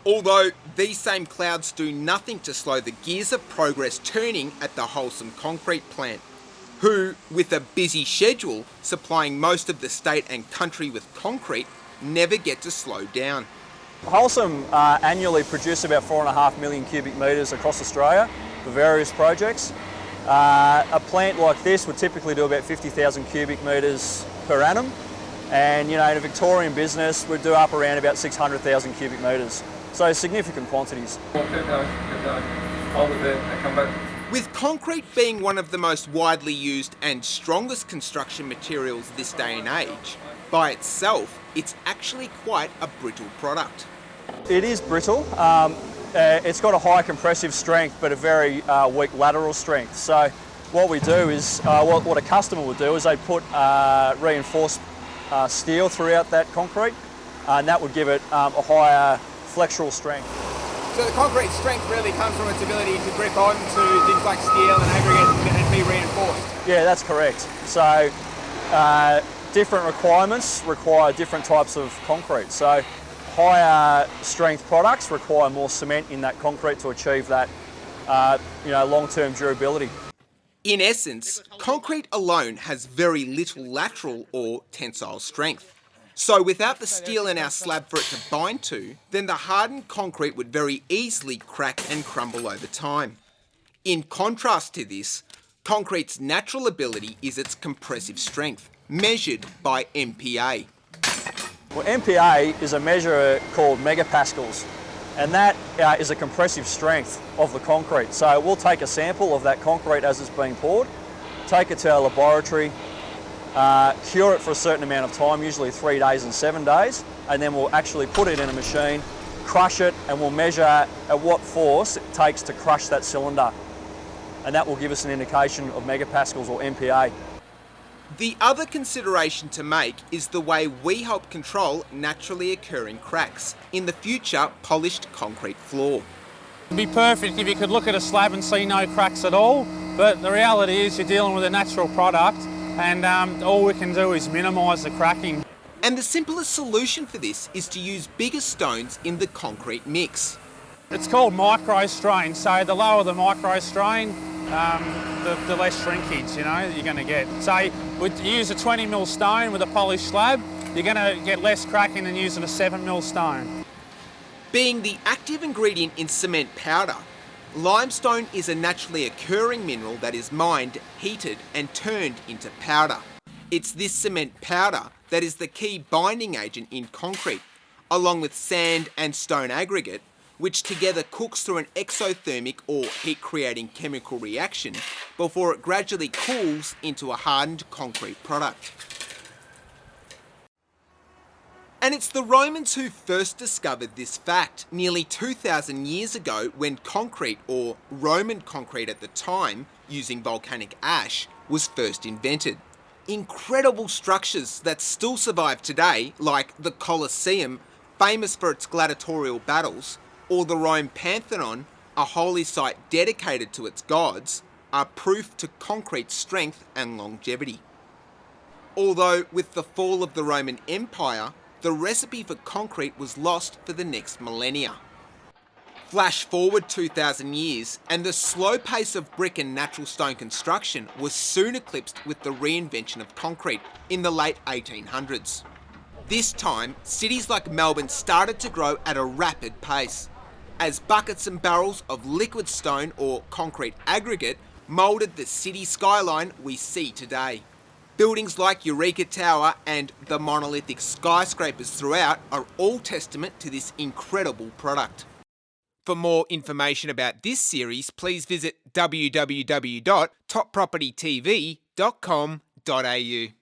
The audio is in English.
Although these same clouds do nothing to slow the gears of progress turning at the Holcim concrete plant, who, with a busy schedule supplying most of the state and country with concrete, never get to slow down. Holcim annually produce about 4.5 million cubic metres across Australia for various projects. A plant like this would typically do about 50,000 cubic metres per annum, and in a Victorian business we'd do up around about 600,000 cubic metres. So significant quantities. With concrete being one of the most widely used and strongest construction materials this day and age, by itself, it's actually quite a brittle product. It is brittle. It's got a high compressive strength but a very weak lateral strength. So what we do is, what a customer would do is they put reinforced steel throughout that concrete, and that would give it a higher flexural strength. So the concrete strength really comes from its ability to grip on to things like steel and aggregate and be reinforced? Yeah, that's correct. So different requirements require different types of concrete. So higher strength products require more cement in that concrete to achieve that long-term durability. In essence, concrete alone has very little lateral or tensile strength. So without the steel in our slab for it to bind to, then the hardened concrete would very easily crack and crumble over time. In contrast to this, concrete's natural ability is its compressive strength, measured by MPa. Well, MPa is a measure called megapascals, and that is a compressive strength of the concrete. So we'll take a sample of that concrete as it's being poured, take it to our laboratory, cure it for a certain amount of time, usually 3 days and 7 days, and then we'll actually put it in a machine, crush it, and we'll measure at what force it takes to crush that cylinder. And that will give us an indication of megapascals or MPa. The other consideration to make is the way we help control naturally occurring cracks in the future polished concrete floor. It'd be perfect if you could look at a slab and see no cracks at all, but the reality is you're dealing with a natural product, and all we can do is minimise the cracking. And the simplest solution for this is to use bigger stones in the concrete mix. It's called micro strain, so the lower the micro strain, the less shrinkage you're going to get. So we use a 20mm stone with a polished slab, you're going to get less cracking than using a 7mm stone. Being the active ingredient in cement powder, limestone is a naturally occurring mineral that is mined, heated and turned into powder. It's this cement powder that is the key binding agent in concrete, along with sand and stone aggregate, which together cooks through an exothermic or heat-creating chemical reaction before it gradually cools into a hardened concrete product. And it's the Romans who first discovered this fact nearly 2,000 years ago, when concrete, or Roman concrete at the time, using volcanic ash, was first invented. Incredible structures that still survive today, like the Colosseum, famous for its gladiatorial battles, or the Rome Pantheon, a holy site dedicated to its gods, are proof to concrete's strength and longevity. Although with the fall of the Roman Empire, the recipe for concrete was lost for the next millennia. Flash forward 2,000 years, and the slow pace of brick and natural stone construction was soon eclipsed with the reinvention of concrete in the late 1800s. This time, cities like Melbourne started to grow at a rapid pace, as buckets and barrels of liquid stone or concrete aggregate moulded the city skyline we see today. Buildings like Eureka Tower and the monolithic skyscrapers throughout are all testament to this incredible product. For more information about this series, please visit www.toppropertytv.com.au.